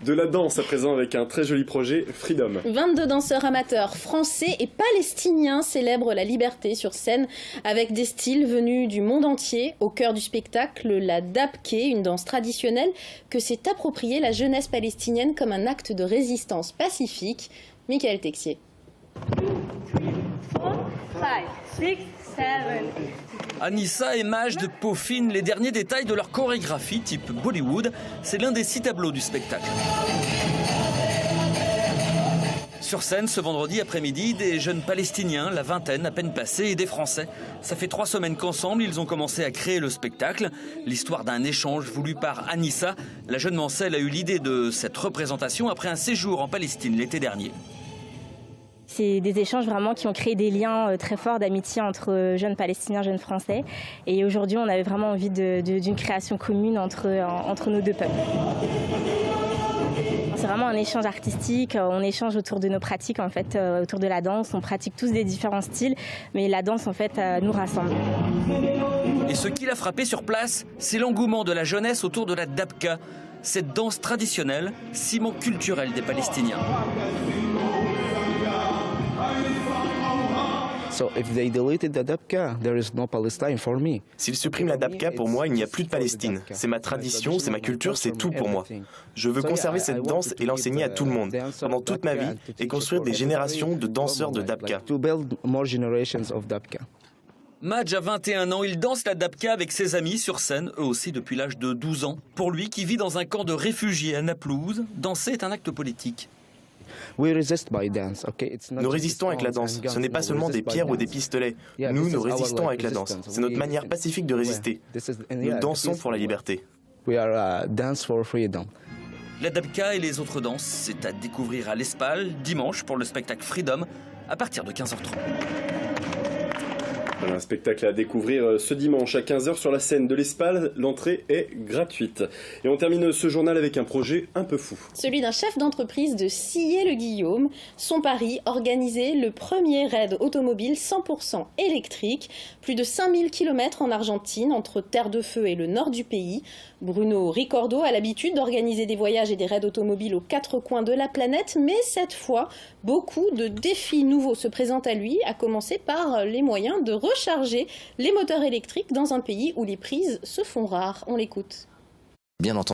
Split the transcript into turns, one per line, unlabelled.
De la danse à présent avec un très joli projet, Freedom.
22 danseurs amateurs français et palestiniens célèbrent la liberté sur scène avec des styles venus du monde entier. Au cœur du spectacle, la dabke, une danse traditionnelle que s'est appropriée la jeunesse palestinienne comme un acte de résistance pacifique. Michael Texier.
2, 3, 4, 5, 6, 7.
Anissa et Majd peaufinent les derniers détails de leur chorégraphie type Bollywood. C'est l'un des 6 tableaux du spectacle. Sur scène, ce vendredi après-midi, des jeunes Palestiniens, la vingtaine à peine passée, et des Français. Ça fait 3 semaines qu'ensemble, ils ont commencé à créer le spectacle. L'histoire d'un échange voulu par Anissa. La jeune Mancelle a eu l'idée de cette représentation après un séjour en Palestine l'été dernier.
C'est des échanges vraiment qui ont créé des liens très forts d'amitié entre jeunes Palestiniens, jeunes Français. Et aujourd'hui, on avait vraiment envie d'une création commune entre nos deux peuples. C'est vraiment un échange artistique, on échange autour de nos pratiques, en fait, autour de la danse. On pratique tous des différents styles, mais la danse, en fait, nous rassemble.
Et ce qui l'a frappé sur place, c'est l'engouement de la jeunesse autour de la dabka, cette danse traditionnelle, ciment culturel des Palestiniens.
S'ils suppriment la dabka, pour moi, il n'y a plus de Palestine. C'est ma tradition, c'est ma culture, c'est tout pour moi. Je veux conserver cette danse et l'enseigner à tout le monde, pendant toute ma vie, et construire des générations de danseurs de dabka.
Majd a 21 ans, il danse la dabka avec ses amis sur scène, eux aussi depuis l'âge de 12 ans. Pour lui, qui vit dans un camp de réfugiés à Naplouse, danser est un acte politique.
Nous résistons avec la danse. Ce n'est pas seulement des pierres ou des pistolets. Nous résistons avec la danse. C'est notre manière pacifique de résister. Nous dansons pour la liberté.
La dabka et les autres danses, c'est à découvrir à l'Espal, dimanche, pour le spectacle Freedom, à partir de 15h30.
Un spectacle à découvrir ce dimanche à 15h sur la scène de l'Espal. L'entrée est gratuite. Et on termine ce journal avec un projet un peu fou.
Celui d'un chef d'entreprise de Sillé-le-Guillaume. Son pari, organiser le premier raid automobile 100% électrique. Plus de 5000 km en Argentine, entre Terre de Feu et le nord du pays. Bruno Ricordo a l'habitude d'organiser des voyages et des raids automobiles aux 4 coins de la planète. Mais cette fois, beaucoup de défis nouveaux se présentent à lui, à commencer par les moyens de recharger les moteurs électriques dans un pays où les prises se font rares. On l'écoute.
Bien entendu.